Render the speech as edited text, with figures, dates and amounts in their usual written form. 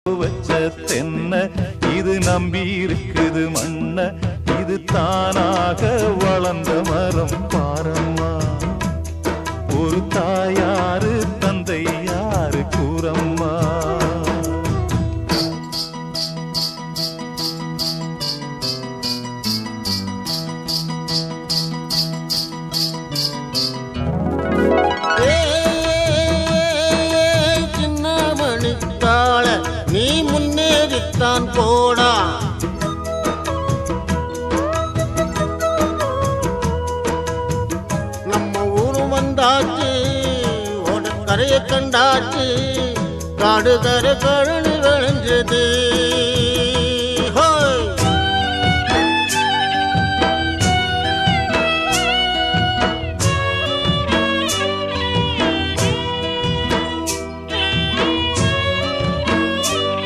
வச்ச தென்ன இது நம்பி இருக்குது மண்ண இது தானாக வளர்ந்த மரம் பாரம்மா ஒரு தாயாரு தந்தை யாரு கூறம்மா நீ முன்னேறித்தான் போடா நம்ம ஊரு வந்தாச்சு ஓட கரையை கண்டாச்சு காடு கரை கருணு